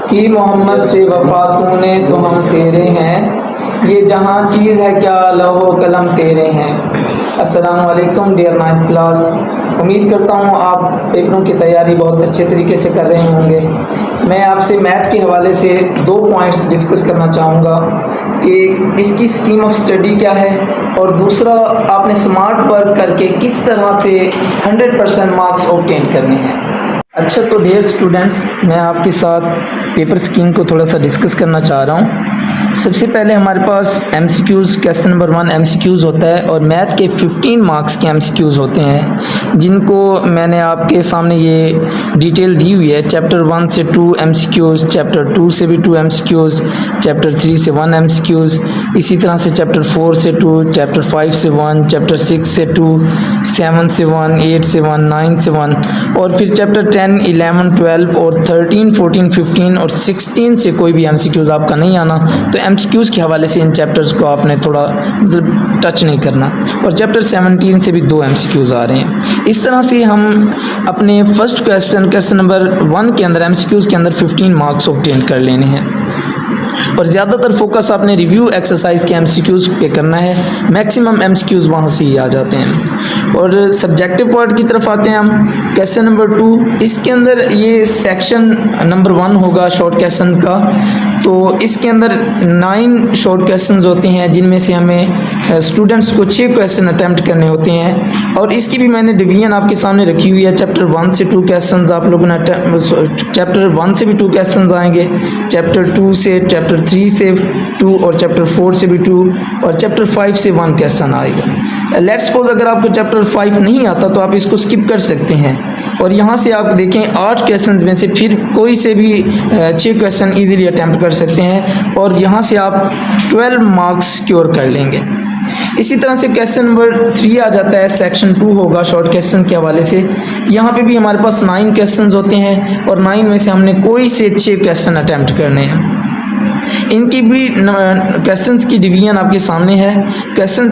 कि मोहम्मद से वफा तूने तो हम तेरे हैं, ये जहाँ चीज़ है क्या लौहो कलम तेरे हैं। अस्सलामु अलैकुम डियर 9th क्लास। उम्मीद करता हूँ आप पेपरों की तैयारी बहुत अच्छे तरीके से कर रहे होंगे। मैं आपसे मैथ के हवाले से 2 पॉइंट्स डिस्कस करना चाहूँगा कि इसकी स्कीम ऑफ स्टडी क्या है, और दूसरा आपने स्मार्ट वर्क करके किस तरह से 100% मार्क्स ऑब्टेन करने हैं। अच्छा, तो डियर स्टूडेंट्स, मैं आपके साथ पेपर स्कीम को थोड़ा सा डिस्कस करना चाह रहा हूँ। सबसे पहले हमारे पास MCQs, क्वेश्चन नंबर 1 MCQs होता है, और मैथ के 15 मार्क्स के MCQs होते हैं, जिनको मैंने आपके सामने ये डिटेल दी हुई है। चैप्टर 1 से 2 MCQs, चैप्टर 2 से भी 2 MCQs, चैप्टर 3 से 1 MCQs, इसी तरह से चैप्टर 4 से 2, चैप्टर 5 से 1, चैप्टर 6 से 2, 7 से 1, 8 से 1, 9 से 1, और फिर चैप्टर 10, 11, 12 और 13, 14, 15 और 16 से कोई भी MCQs आपका नहीं आना। तो MCQs के हवाले से इन चैप्टर्स को आपने थोड़ा मतलब टच नहीं करना। और चैप्टर 17 से भी 2 MCQs आ रहे हैं। इस तरह से हम अपने फर्स्ट क्वेश्चन नंबर 1 के अंदर MCQs के अंदर 15 मार्क्स ऑब्टेन कर लेने हैं, और ज़्यादातर फोकस आपने रिव्यू एक्सरसाइज के MCQs पे करना है। मैक्सिमम MCQs वहाँ से ही आ जाते हैं। और सब्जेक्टिव पार्ट की तरफ आते हैं हम। क्वेश्चन नंबर 2, इसके अंदर ये सेक्शन नंबर 1 होगा शॉर्ट क्वेश्चन का। तो इसके अंदर 9 शॉर्ट क्वेश्चंस होते हैं, जिनमें से हमें स्टूडेंट्स को 6 क्वेश्चन अटैम्प्ट करने होते हैं। और इसकी भी मैंने डिवीजन आपके सामने रखी हुई है। चैप्टर 1 से 2 क्वेश्चंस आप लोगों ने चैप्टर 1 से भी 2 क्वेश्चंस आएंगे, चैप्टर 2 से, चैप्टर 3 से 2, और चैप्टर 4 से भी 2, और चैप्टर 5 से 1 क्वेश्चन आएगा। लेट्स सपोज अगर आपको चैप्टर 5 नहीं आता तो आप इसको स्किप कर सकते हैं, और यहाँ से आप देखें 8 क्वेश्चंस में से फिर कोई से भी 6 क्वेश्चन इजीली अटैम्प्ट कर सकते हैं, और यहाँ से आप 12 मार्क्स सिक्योर कर लेंगे। इसी तरह से क्वेश्चन नंबर 3 आ जाता है, सेक्शन 2 होगा शॉर्ट क्वेश्चन के हवाले से। यहाँ पे भी हमारे पास 9 क्वेश्चंस होते हैं, और 9 में से हमने कोई से 6 क्वेश्चन अटैम्प्ट करने हैं। इनकी भी क्वेश्चंस की डिवीजन आपके सामने है। क्वेश्चन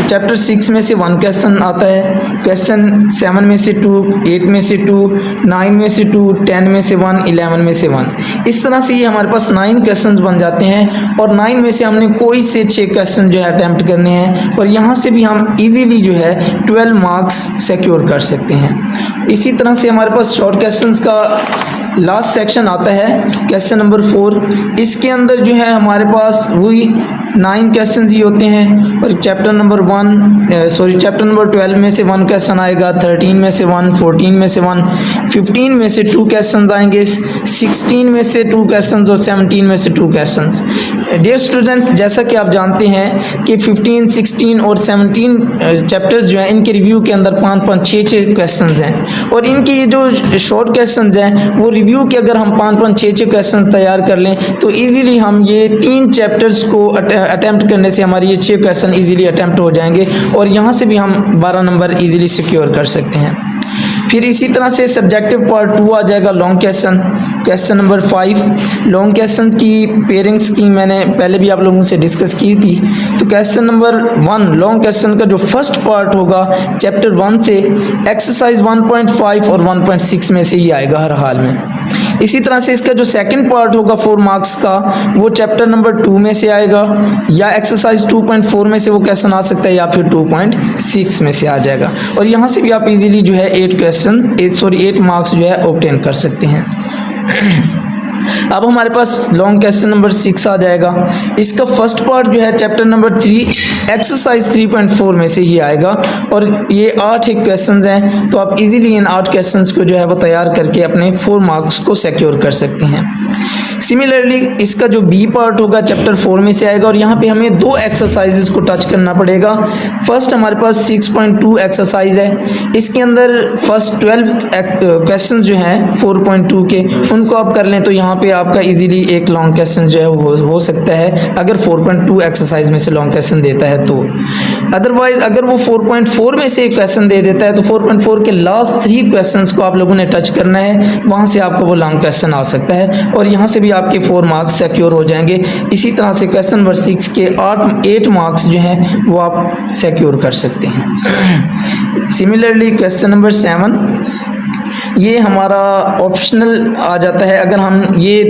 चैप्टर 6 में से 1 क्वेश्चन आता है, क्वेश्चन 7 में से 2, 8 में से 2, 9 में से 2, 10 में से 1, 11 में से 1। इस तरह से ये हमारे पास 9 क्वेश्चंस बन जाते हैं, और 9 में से हमने कोई से 6 क्वेश्चन जो है अटैम्प्ट करने हैं, और यहाँ से भी हम इजीली जो है 12 मार्क्स सिक्योर कर सकते हैं। इसी तरह से हमारे पास शॉर्ट क्वेश्चंस का लास्ट सेक्शन आता है, क्वेश्चन नंबर 4। इसके अंदर जो है हमारे पास वही 9 क्वेश्चंस ही होते हैं, और चैप्टर नंबर 12 में से 1 क्वेश्चन आएगा, 13 में से 1, 14 में से 1, 15 में से 2 क्वेश्चंस आएंगे, 16 में से 2 क्वेश्चंस, और 17 में से 2 क्वेश्चंस। डियर स्टूडेंट्स, जैसा कि आप जानते हैं कि 15, 16 और 17 चैप्टर्स जो हैं, इनके रिव्यू के अंदर 5-5, 6-6 क्वेश्चंस हैं, और इनके ये जो शॉर्ट क्वेश्चंस हैं वो रिव्यू के अगर हम 5-5, 6-6 क्वेश्चंस तैयार कर लें तो इजीली हम ये 3 चैप्टर्स को अटैम्प्ट करने से हमारी ये 6 क्वेश्चन इजीली अटैम्प्ट हो जाएंगे, और यहाँ से भी हम 12 नंबर इजीली सिक्योर कर सकते हैं। फिर इसी तरह से सब्जेक्टिव पार्ट 2 आ जाएगा, long question. Question number 5, long question की पेयरिंग स्कीम मैंने पहले भी आप लोगों से डिस्कस की थी। तो क्वेश्चन नंबर 1 लॉन्ग क्वेश्चन का जो फर्स्ट पार्ट होगा चैप्टर 1 से, एक्सरसाइज 1.5 और 1.6 में से ही आएगा हर हाल में। इसी तरह से इसका जो सेकंड पार्ट होगा 4 मार्क्स का, वो चैप्टर नंबर 2 में से आएगा, या एक्सरसाइज 2.4 में से वो क्वेश्चन आ सकता है, या फिर 2.6 में से आ जाएगा। और यहाँ से भी आप इजीली जो है 8 मार्क्स जो है ऑब्टेन कर सकते हैं। अब हमारे पास लॉन्ग क्वेश्चन नंबर 6 आ जाएगा। इसका फर्स्ट पार्ट जो है चैप्टर नंबर 3 एक्सरसाइज 3.4 में से ही आएगा, और ये 8 एक क्वेश्चंस हैं, तो आप इजीली इन 8 क्वेश्चंस को जो है वो तैयार करके अपने 4 मार्क्स को सिक्योर कर सकते हैं। सिमिलरली इसका जो बी पार्ट होगा चैप्टर 4 में से आएगा, और यहाँ पे हमें 2 एक्सरसाइजेस को टच करना पड़ेगा। फर्स्ट हमारे पास 6.2 एक्सरसाइज है, इसके अंदर फर्स्ट 12 क्वेश्चन जो हैं 4.2 के, उनको आप कर लें तो यहाँ पे आपका इजीली एक लॉन्ग क्वेश्चन जो है वो हो सकता है, अगर 4.2 एक्सरसाइज में से लॉन्ग क्वेश्चन देता है तो। अदरवाइज अगर वो 4.4 में से एक क्वेश्चन दे देता है तो 4.4 के लास्ट 3 क्वेश्चंस को आप लोगों ने टच करना है, वहाँ से आपको वो लॉन्ग क्वेश्चन आ सकता है, और यहाँ से भी आपके 4 मार्क्स सिक्योर हो जाएंगे। इसी तरह से क्वेश्चन नंबर 6 के 8 मार्क्स जो हैं वो आप सिक्योर कर सकते हैं। सिमिलरली क्वेश्चन नंबर 7 ये हमारा ऑप्शनल आ जाता है। अगर हम ये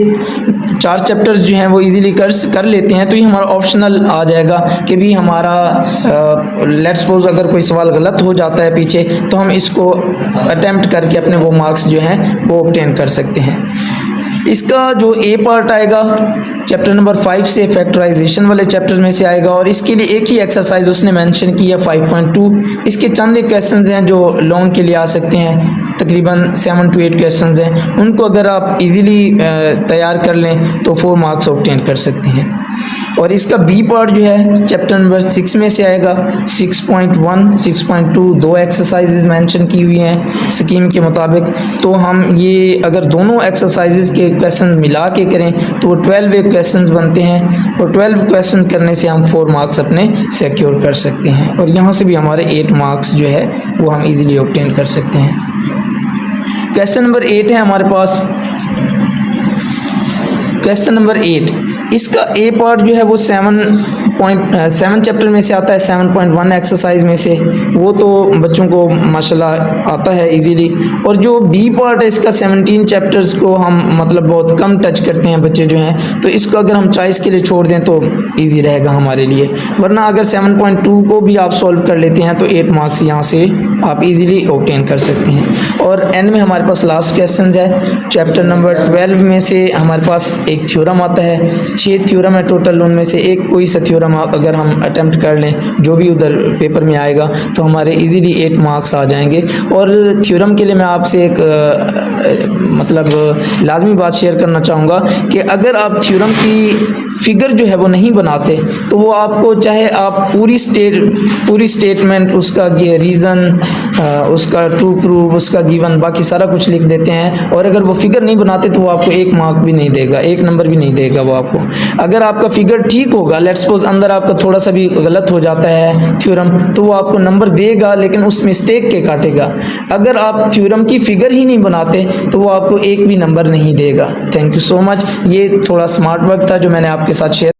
4 चैप्टर्स जो हैं वो इजीली कर लेते हैं तो ये हमारा ऑप्शनल आ जाएगा कि भी हमारा लेट्स सपोज अगर कोई सवाल गलत हो जाता है पीछे तो हम इसको अटेम्प्ट करके अपने वो मार्क्स जो हैं वो ऑब्टेन कर सकते हैं। इसका जो ए पार्ट आएगा चैप्टर नंबर 5 से फैक्टराइजेशन वाले चैप्टर में से आएगा और इसके लिए एक ही एक्सरसाइज उसने मेंशन की है 5.2। इसके चंद क्वेश्चंस हैं जो लॉन्ग के लिए आ सकते हैं, तकरीबन 7 to 8 क्वेश्चंस हैं। उनको अगर आप इजीली तैयार कर लें तो 4 मार्क्स ऑब्टेन कर सकते हैं। और इसका बी पार्ट जो है चैप्टर नंबर 6 में से आएगा 6.1 6.2 दो एक्सरसाइजेज मेंशन की हुई हैं स्कीम के मुताबिक। तो हम ये अगर दोनों एक्सरसाइजेज के क्वेश्चन मिला के करें तो वो 12 क्वेश्चंस बनते हैं और 12 क्वेश्चन करने से हम 4 मार्क्स अपने सिक्योर कर सकते हैं और यहाँ से भी हमारे 8 मार्क्स जो है वो हम इजीली ऑब्टेन कर सकते हैं। क्वेश्चन नंबर 8 है हमारे पास। क्वेश्चन नंबर 8 इसका ए पार्ट जो है वो 7 चैप्टर में से आता है 7.1 एक्सरसाइज में से, वो तो बच्चों को माशाल्लाह आता है इजीली। और जो बी पार्ट है इसका 17 चैप्टर्स को हम मतलब बहुत कम टच करते हैं बच्चे जो हैं, तो इसको अगर हम चॉइस के लिए छोड़ दें तो इजी रहेगा हमारे लिए। वरना अगर 7.2 को भी आप सॉल्व कर लेते हैं तो 8 मार्क्स यहाँ से आप इजीली ऑब्टेन कर सकते हैं। और एंड में हमारे पास लास्ट क्वेश्चन है चैप्टर नंबर 12 में से हमारे पास एक थ्योरम आता है, 6 थ्योरम है टोटल, उनमें से एक कोई सा थ्योरम अगर हम अटेम्प्ट कर लें जो भी उधर पेपर में आएगा तो हमारे इजीली 8 मार्क्स आ जाएंगे। और थ्योरम के लिए मैं आपसे एक मतलब लाजमी बात शेयर करना चाहूँगा कि अगर आप थ्योरम की फिगर जो है वो नहीं बनाते तो वो आपको चाहे आप पूरी स्टेटमेंट उसका रीज़न उसका ट्रू प्रूफ उसका गिवन बाकी सारा कुछ लिख देते हैं और अगर वो फिगर नहीं बनाते तो वो आपको 1 मार्क भी नहीं देगा, 1 नंबर भी नहीं देगा वो आपको। अगर आपका फिगर ठीक होगा, लेट्स सपोज अंदर आपका थोड़ा सा भी गलत हो जाता है थ्योरम तो वो आपको नंबर देगा लेकिन उस मिस्टेक के काटेगा। अगर आप थ्योरम की फिगर ही नहीं बनाते तो वो आपको 1 भी नंबर नहीं देगा। Thank you so much. ये थोड़ा स्मार्ट वर्क था जो मैंने आपके साथ शेयर